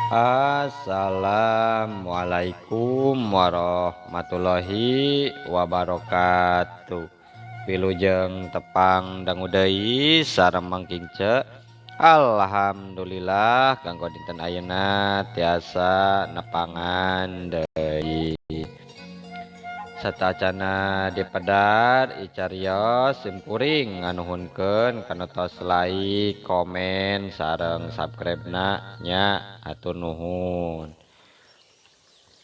Assalamualaikum warahmatullahi wabarakatuh. Wilujeng tepang dangu deui sareng mangkince. Alhamdulillah kanggo dinten ayeuna tiasa nepangan deui. Satacana dipedar icarios simkuring nganuhunkeun kana tos like, komen sareng subscribe-na nya atur nuhun.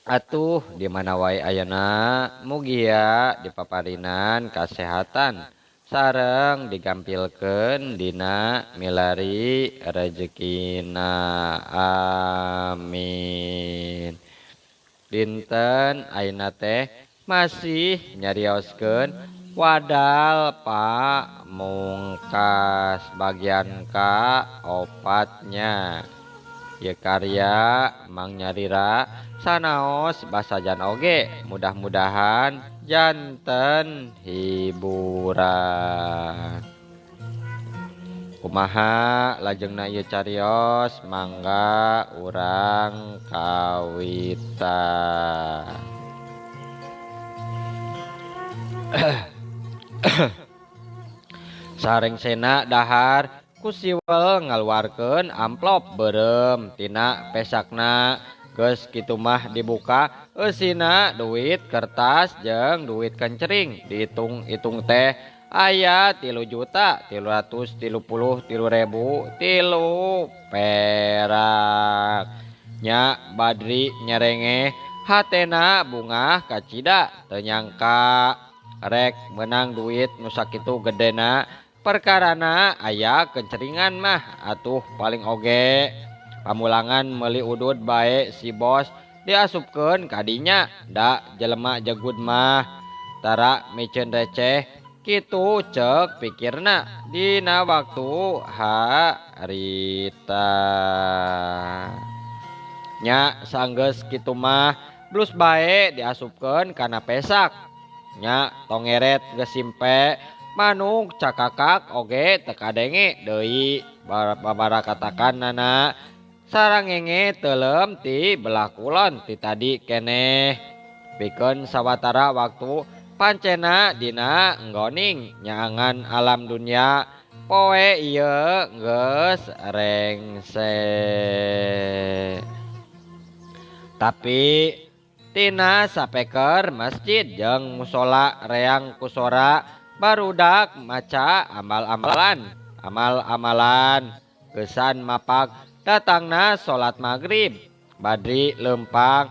Atuh di mana wae ayeuna mugia dipaparinan kasehatan sareng digampilkeun dina milari rezekina. Amin. Dinten ayeuna teh masih nyarioskeun wadal pamungkas bagian ka-opatnya. Ye karya Mang Nyarira sanaos basajan oge mudah-mudahan janten hiburan. Kumaha lajengna ieu carios mangga urang kawita. Sareng sena dahar ku siwel ngaluarkeun amplop beureum tina pesakna. Geus kitu mah dibuka eusina duit kertas jeung duit kencering dihitung-hitung teh aya 3.333.000 perak. Nya Badri nyerengeh hatena bungah kacida teu nyangka rek menang duit nu sakitu gedena. Perkarana aya kenceringan mah atuh paling oge pamulangan meuli udud bae si bos diasupkeun kadinya da jelema jegud mah tara micen receh kitu ceuk pikirna dina waktu harita. Nya sanggeus kitu mah blus bae diasupkeun kana pesak. Nya tongeret geus simpe manuk cakakak oge teu kadenge deui babarakatakanana sarangenge teulem ti belah kulon ti tadi keneh pikeun sawatara waktu pancena dina enggoning nyaangan alam dunia poe ieu geus rengse. Tapi tina sapeker masjid jeung musola reang kusora barudak maca amal-amalan gesan mapak datangna salat maghrib. Badri lempang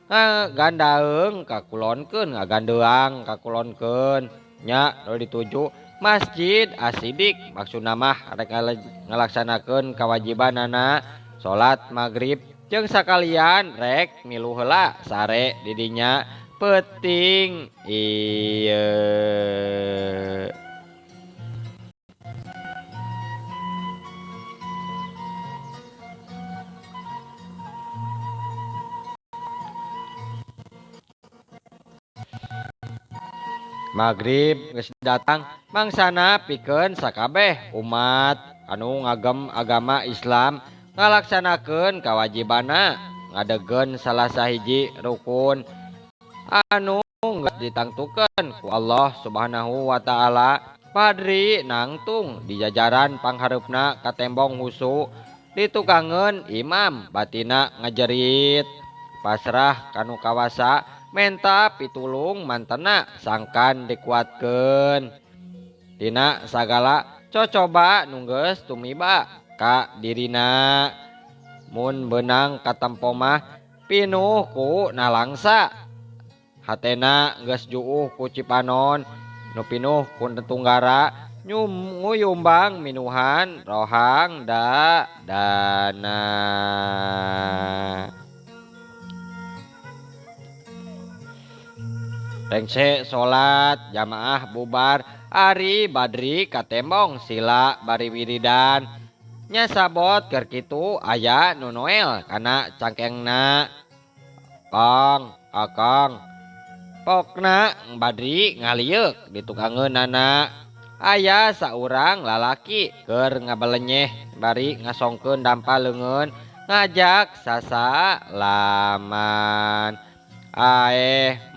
ngagandaeung kakulonkeun nya dituju Masjid Asidik maksudna mah rek ngalaksanakeun kewajibanana salat maghrib jeung sakalian rek milu heula sare di dinya penting ieu. Maghrib geus datang mangsana pikeun sakabeh umat anu ngagem agama Islam ngalaksanakeun kawajibanna ngadegeun salah sahiji rukun anu geus ditangtukeun ku Allah Subhanahu wa taala. Badri nangtung di jajaran panghareupna ka tembong husu ditukangeun imam batina ngajerit pasrah kanu kawasa menta pitulung mantena sangkan dikuatkeun tina sagala cocoba nu geus tumiba ka dirina. Mun beunang katempo mah pinuh ku nalangsa hatena geus juuh ku cipanon nu pinuh ku tunggara nguyumbang minuhan rohang da dana. Rengse salat jamaah bubar ari Badri ka tembong sila bari wiridan. Nya sabot keur kitu aya nu noel kana cangkengna. Akang pokna Badri ngalieuk ditukangeunana. Aya saurang lalaki keur ngabelenyeh bari ngasongkeun dampal leungeun ngajak sasalaman.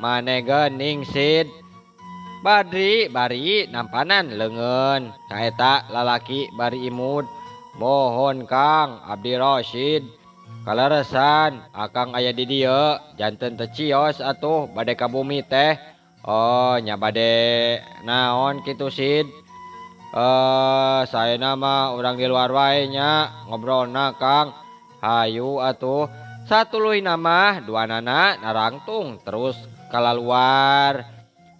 Mane geuning Sid. Badri bari nampanan leungeun. Saeta lalaki bari imut. Mohon Kang abdi Rosid. Kaleresan akang aya di dieu, janten teu cios atuh bade ka bumi teh. Oh nya bade naon kitu Sid? Saena mah urang di luar wae nya ngobrolna Kang. Hayu atuh. Satuluyna mah duanana narangtung terus kalaluar.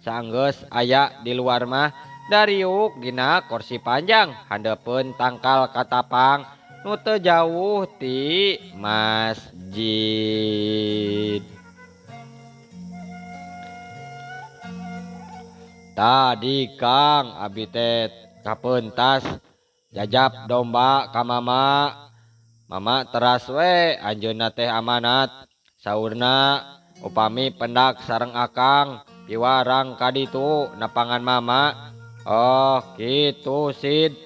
Saenggeus aya di luar mah dariuk dina kursi panjang handeupeun tangkal katapang nu teu jauh ti masjid. Tadi Kang abdi teh kapeuntas jajab domba ka mama. Mama teras we anjeunna teh amanat. Saurna upami pendak sareng akang piwarang ka ditu nepangan mama. Oh kitu Sid.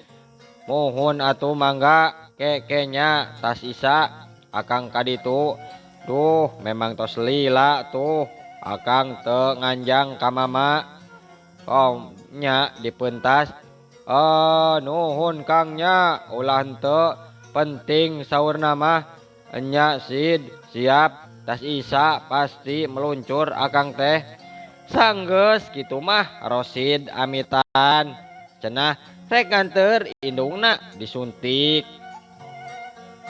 Mohon atuh mangga kekenya tas isa akang ka ditu. Duh memang tos lila tuh akang teu nganjang ka mama. Oh nya dipeuntas. Nuhun Kang nya ulah henteu penting saurna mah. Enya Sid siap tas isa pasti meluncur akang teh. Sanggeus kitu mah Rosid amitan cenah rek nganteur indungna disuntik.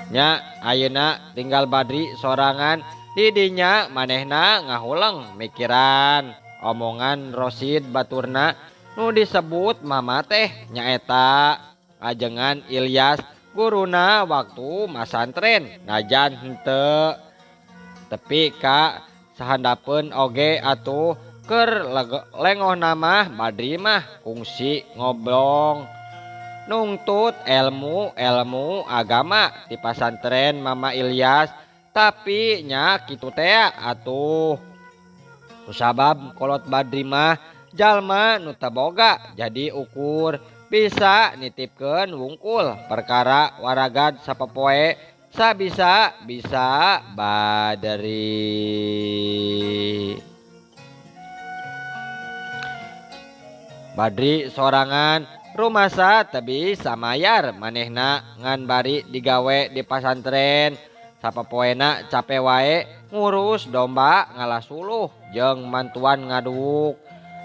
Nya ayeuna tinggal Badri sorangan di dinya manehna ngahuleng mikiran omongan Rosid baturna nu disebut mama teh nyaeta ajengan Ilyas guruna waktu masantren ngajan henteu. Tepi ka sahandapeun oge atuh keur lengoh namah Badri mah kungsi ngoblong nungtut ilmu agama di pasantren Mama Ilyas. Tapi nya kitu teh atuh kusabab kolot Badri mah jalma nu teu boga jadi ukur bisa nitipkeun wungkul perkara waragad sapopoe sabisa Badri. Badri sorangan rumasa teu bisa mayar manehna ngan bari digawe di pasantren. Sapopoena cape wae ngurus domba ngalah suluh jeung mantuan ngaduk.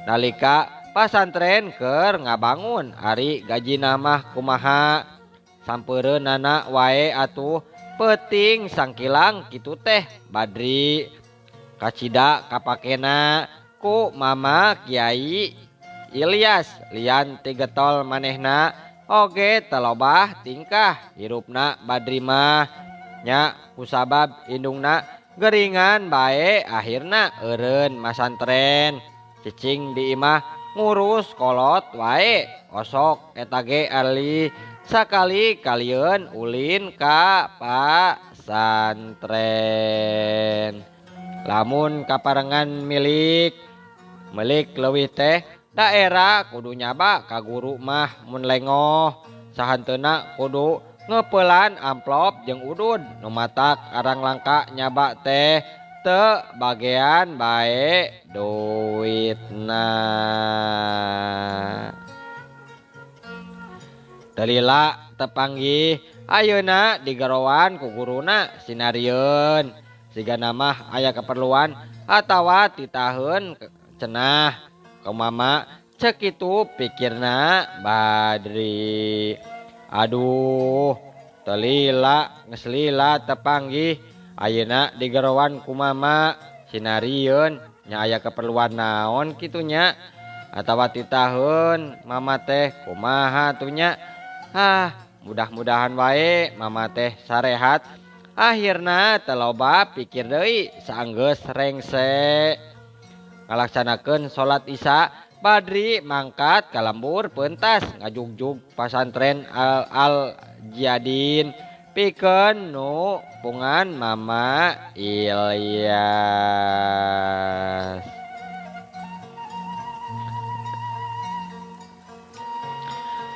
Nalika pasantren keur ngabangun ari gajina mah kumaha sampeureunana wae atuh peuting sangkilang kitu teh Badri. Kacida kapakena ku Mama Kiai Ilyas lian tigetol manehna oge telobah tingkah hirupna Badri mah nya kusabab indungna geringan bae akhirna eureun masantren. Cicing di imah ngurus kolot wae osok eta ge ali sakali kalieun ulin ka pasantren. Lamun kaparengan milik leuwih teh daerah kudu nyaba ka guru mah mun lengoh. Sahanteuna kudu ngeupelan amplop jeung udud nu matak arang langka nyaba teh teu bagean bae duitna. Dalila tepanggih ayeuna digarowan ku guruna sinarieun sigana mah aya keperluan atawa titaheun cenah ka Mama cek kitu pikirna Badri. Aduh teu lila geus lila tepanggih ayeuna digarowan ku Mama sinarieun nya aya keperluan naon kitu nya atawa titaheun Mama teh kumaha tuh nya. Mudah-mudahan wae Mama teh sarehat. Akhirna teu loba pikir deui saenggeus rengse ngalaksanakeun salat Isya. Badri mangkat ka lembur peuntas ngajugjug pasantren Al Jiyadin pikeun nu pungan Mama Ilyas.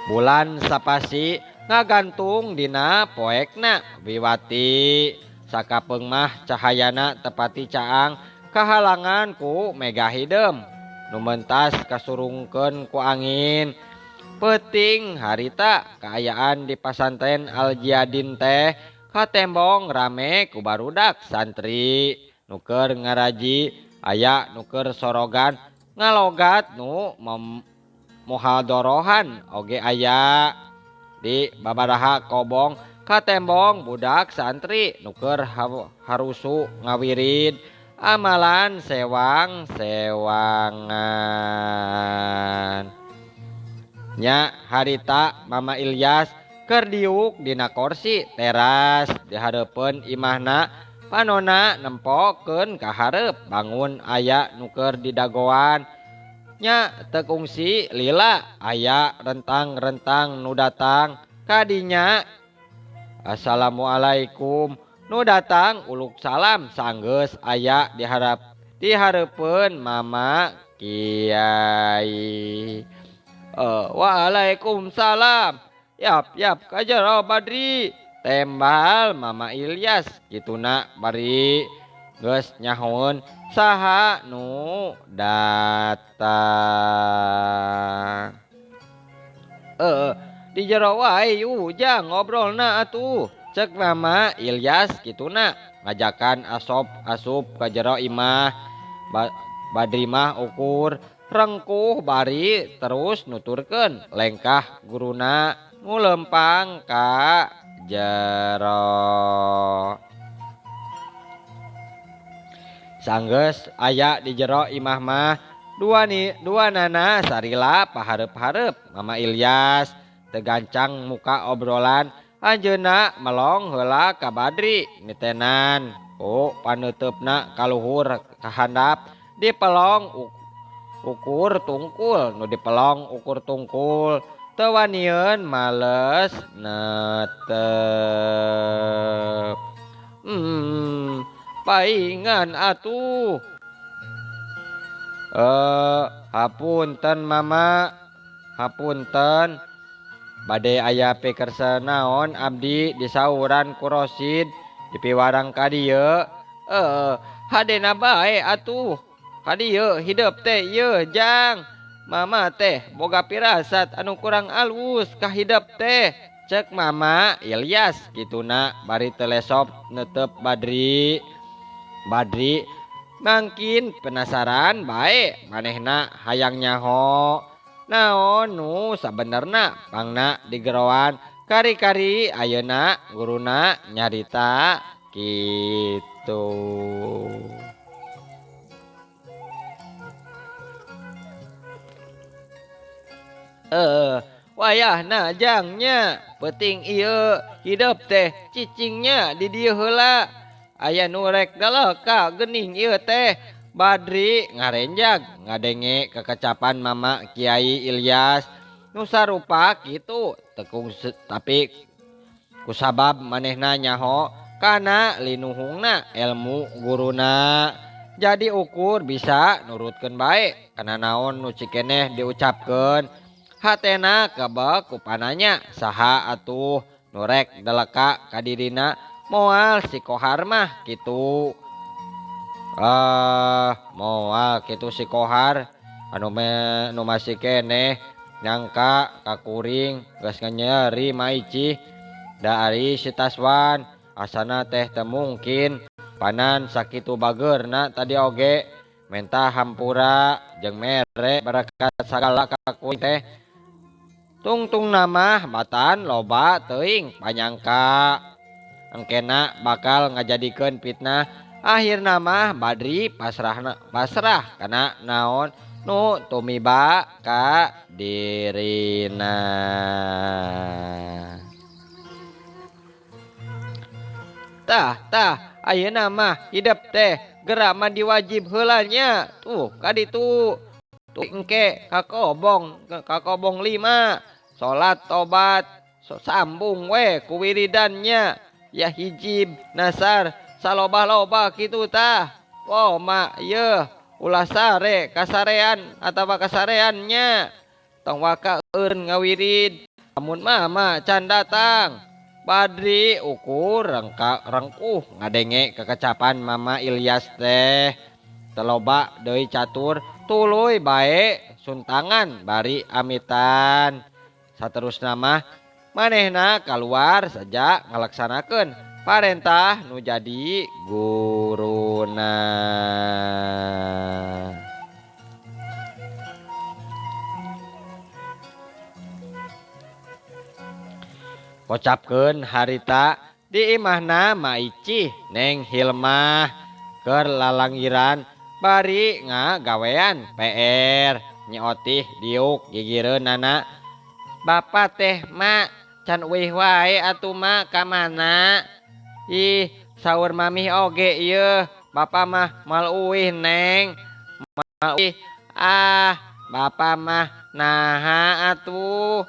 Bulan sapasi ngagantung dina poekna wiwati sakapeung mah cahayana tepati caang kahalangan ku mega hidem nu mentas kasurungkeun ku angin. Peuting harita kaayaan di pasantren Al Jihadin teh katembong rame ku barudak santri nuker ngaraji aya nuker sorogan ngalogat nu muhadorohan oge aya di babaraha kobong katembong budak santri nuker harusu ngawirid amalan sewangan nya harita Mama Ilyas keur diuk dina kursi teras di hareupeun imahna panona nempokeun ka hareup bangun aya nuker di dagoan nya teu kungsi lila aya rentang-rentang nu datang kadinya. Assalamualaikum nu datang uluk salam sanggeus aya di hareupeun Mama Kiai. Waalaikumsalam. Yap kajero Badri tembal Mama Ilyas kituna bari geus nyahoun saha nu datang. Di jero wae ujang ngobrolna atuh cek Mama Ilyas kituna ngajakan asup ka jero imah. Badri mah ukur rengkuh bari terus nuturkeun lengkah guruna nu lempang ka jero. Sanggeus aya di jero imah mah dua nana sarila pahareup-hareup Mama Ilyas tegancang muka obrolan anjeunna melong heula ka Badri mitenan ku paneutupna kaluhur kahandap dipelong ukur tungkul nu dipelong ukur tungkul teu wanieun males netep. Paingan atuh. Hapunten Mama, hapunten. Bade aya pikersen naon abdi disauran ku Rosid di piwarang ka dieu. Hadena bae atuh. Ka dieu hidup teh ieu jang. Mama teh boga pirasat anu kurang alus ka hidup teh. Cek Mama Ilyas kituna bari telesop netep Badri. Badri mangkin penasaran bae manehna hayang nyaho naon nu sabenerna pangna digerowan kari-kari ayeuna guruna nyarita kitu. Wayahna jangnya peuting ieu hidup teh cicingnya di dieu heula aya nu rek daleka geuning ieu teh. Badri ngarenjag ngadenge kekecapan Mama Kiai Ilyas nu sarupa kitu tekung tapi kusabab manehna nyaho kana linuhungna ilmu guruna jadi ukur bisa nurutkeun bae kana naon nu cikeneh diucapkeun. Hatena kebek ku pananya saha atuh nu rek daleka ka dirina moal si Kohar mah kitu. Moal kitu si Kohar anu masih keneh nyangka kakuring geus nganyeri maicih da ari si Taswan asana teh teu mungkin panan sakitu bageurna tadi oge menta hampura jeung mere berkat sagala kakuring teh. Tungtung nama batan loba teuing panyangka engkena bakal ngajadikeun fitnah. Akhirna mah Badri pasrah kana naon nu tumiba ka dirina. Tah ayeuna mah hidup teh geura mandi wajib heula nya. Tuh kaditu tuh engke kakobong 5 salat tobat sambung we ku wiridannya ya hijib nasar saloba-loba kitu tah. Mak yeuh ulah sare kasarean atawa kasareannya tong waka eureun ngawirid Lamun mama can datang. Badri ukur rengkuh ngadenge kekecapan mama Ilyas teh. Teloba deui catur tuluy bae suntangan bari amitan. Saterusna mah manehna keluar saja ngalaksanakeun parentah nu jadi guruna. Pocapkeun harita di imahna Maici Neng Hilmah keur lalangiran bari ngagawean PR nyiotih diuk gigireunana. Bapak teh mak can uih wae atuh mak ka mana? Ih saur mamih oge ieu bapak mah mal uih Neng. Mal uih bapak mah naha atuh.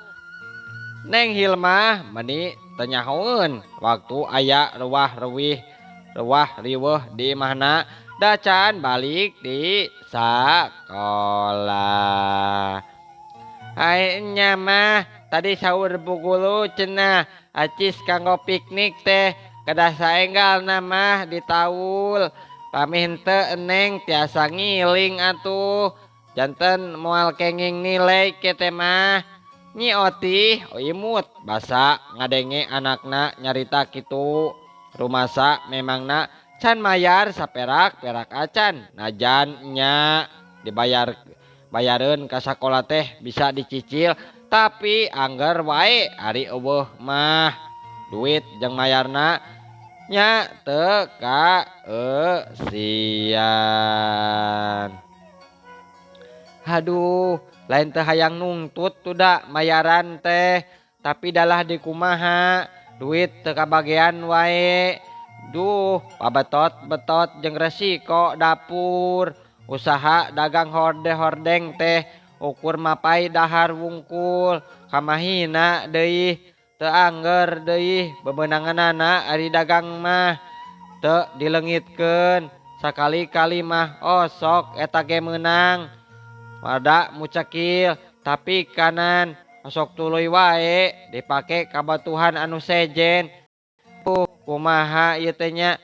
Neng Hilmah meni tenyahoeun waktu aya rewah riweuh di imahna dacan balik di sakola. Hai nya mah tadi saur bugulu cenah acis kanggo piknik teh kedah saenggal mah di taul. Pamih henteu eneng tiasa ngiling atuh. Janten moal kenging nilai ke teh mah. Nyi Otih imut basa ngadenge anakna nyarita kitu. Rumasa memangna can mayar saperak-perak acan. Najan nya bayareun ka sakola teh bisa dicicil tapi angger wae ari eueuh mah duit jeung mayarna nya teu kaeusian. Haduh lain teh hayang nungtut tuda mayaran teh tapi dalah dikumaha duit teu kabagean wae. Duh pabetot-betot jeung resiko dapur. Usaha dagang hordeng teh ukur mapai dahar wungkul kamahina deui teu angger deui bebeunanganana ari dagang mah teu dileungitkeun sakali-kali mah sok eta ge meunang. Pada mucakil tapi kanan sok tuluy wae dipake kabatuhan anu sejen. Kumaha ieu teh nya?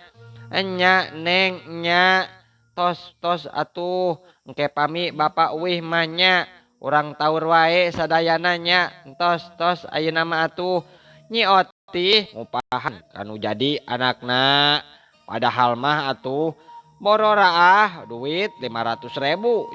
Enya Neng nya tos atuh engke pami bapak uih mah nya urang taur wae sadayana nya tos ayeuna mah atuh. Nyi Otih ngupahan kanu jadi anakna padahal mah atuh bororaah duit 500.000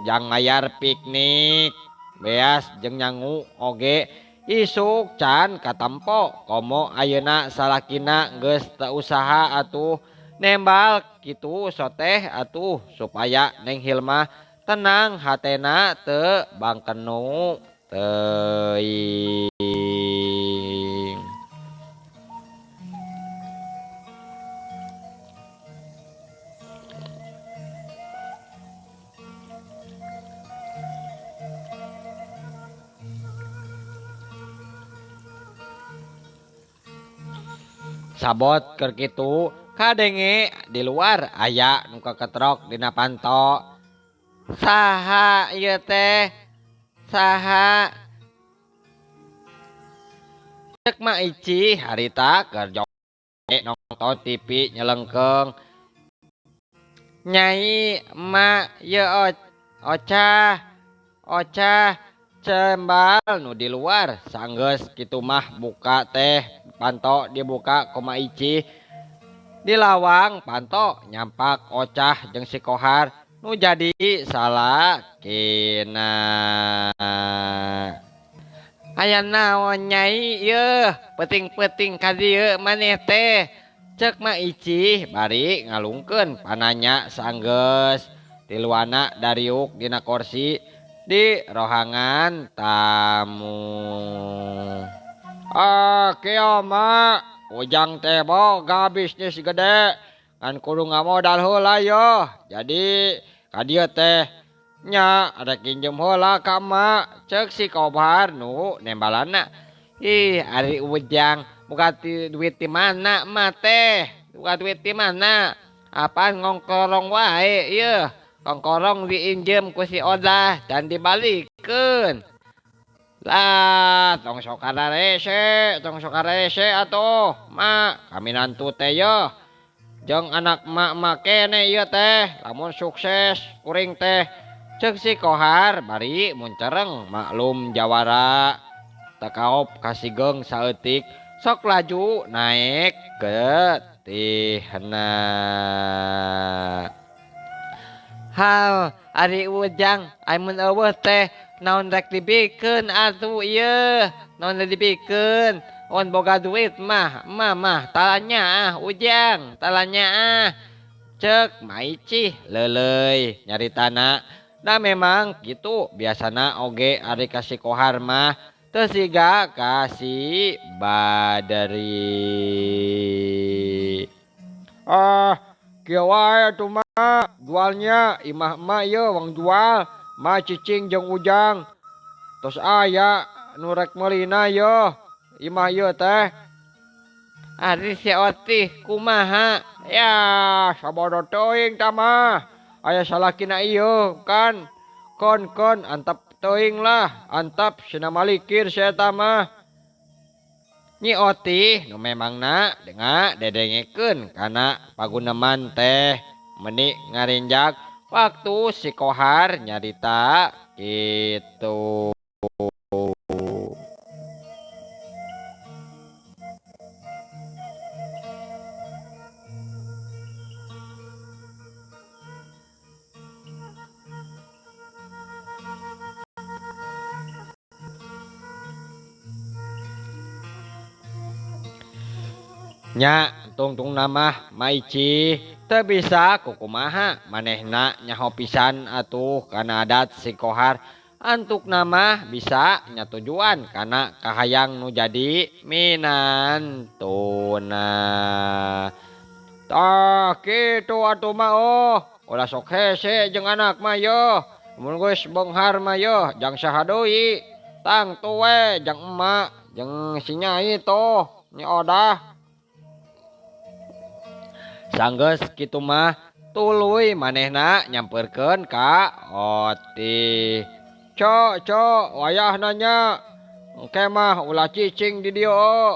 jang mayar piknik beas jeung nyangu oge isuk can katempo komo ayeuna salakina geus teu usaha atuh nembal kitu soteh atuh supaya Neng Hilmah tenang hatena teu bangkenu teuing. Sabot keur kitu kadenge di luar aya nu keketrok dina panto. Saha ieu teh? Saha? Cek Maici harita keur joget nonton TV nyelengkeung. Nyai emak ieu Ocah cembal nu di luar sanggeus kitu mah buka teh panto dibuka ku Maici. Di lawang panto nyampak Ocah jeung si Kohar nu jadi salakina. Aya naon Nyai ieu peuting-peuting ka dieu maneh teh? Cek Maici bari ngalungkeun pananya sanggeus tiluana dariuk dina kursi di rohangan tamu. Kieu mak ujang teh boga bisnis gede kan kudu ngamodal heula yo. Jadi ka dieu teh nya rek pinjem heula ka emak cek si Kobar nu nembalana. Ih ari ujang buka duit di mana emak teh? Buka duit di mana? Apaan ngongkorong wae ieu. Kongkorong diinjem ku si Odah dan dibalikeun. Lah, tong sok karese atuh, mak, kami nantu teh yeuh. Jeung anak mak kene ieu teh, lamun sukses kuring teh ceuk si Kohar bari mun cereng maklum jawara. Takaop kasigeng saeutik sok laju naik ke tihna. Hal ari Ujang, mun eueuh teh naon rek dibikeun atuh ieu, naon dibikeun. On boga duit mah talanya Ujang, talanya cek maici leuleuy nyaritana. Da memang gitu biasana oge ari kasih Kohar mah teu siga kasih Badri. Kieu wae atuh mah jualnya imah mah ieu wang jual mah cicing jeung Ujang. Tos aya nu rek meulina yeuh imah ieu teh. Ari si Otih kumaha? Ya sabodo teuing tah mah. Aya salakina ieu kan. Kon antap teuing lah, antap cenah malikir si eta mah. Nyi Otih nu memangna denga dedengekeun kana paguneman teh meuni ngarenjak waktu si Kohar nyarita kitu. Nya tungtung nama maici teu bisa kukumaha manehna nyaho pisan atuh kana adat si Kohar antuk nama bisa nya tujuan kana kahayang nu jadi minantuna. Tah kitu atuh mah ulah sok hese jeung anak mah yeuh. Mun geus beunghar mah yeuh jang saha deui. Tang tuwe jeung emak jeung si Nyai toh Nyi Odah. Sanggeus kitu mah tuluy manehna nyampeurkeun ka Otih. Cok wayah nanya engke mah ulah cicing di dieu.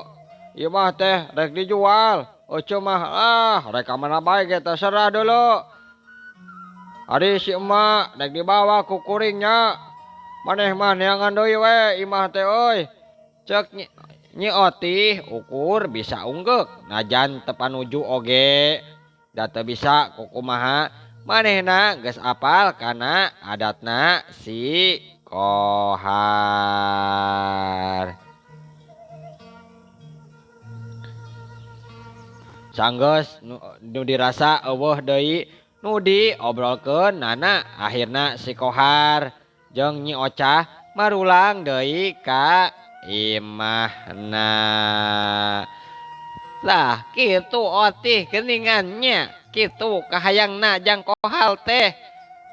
Ieu mah teh rek dijual. Oce mah rek ka mana bae ge terserah deuleu. Ari si emak rek dibawa ku kuringnya. Maneh mah neangan deui we imah teh euy. Cek Nyi Otih ukur bisa unggek najan teu panuju oge. Da teu bisa kukumaha manehna geus apal kana adatna si Kohar. Sanggeus nu dirasa eueuh deui nu diobrolkeun nana akhirna si Kohar jeung Nyi Ocah marulang deui ka imahna. Lah kitu Otih geuningannya kitu kahayangna jang Kohal teh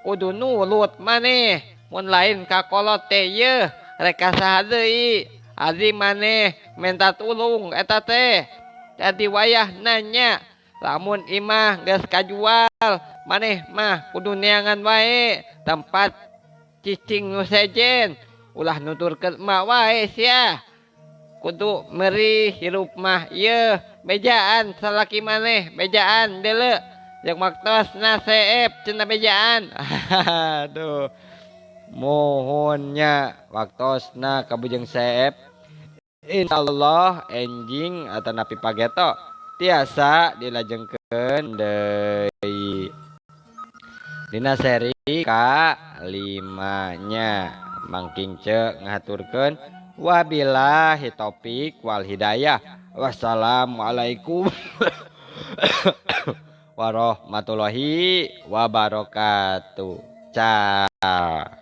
kudu nulut maneh mun lain kakolot teh yeuh rek kasaha deui ari maneh minta tulung eta teh jadi wayah nanya lamun imah geus kajual maneh mah kudu neangan wae tempat cicing nu sejen ulah nuturkeun emak wae sia. Kudu meuri hirup mah ieu bejaan salaki maneh bejaan deuleu jeung maktosna seep cenah bejaan. Aduh mohonnya waktosna kabujeng seep insyaallah enjing atanapi pageto tiasa dilajengkeun deui dina seri ka-5-nya. Mangking ceuk ngaturkeun wabillahi taufik wal hidayah. Wassalamualaikum warahmatullahi wabarakatuh. Ciao.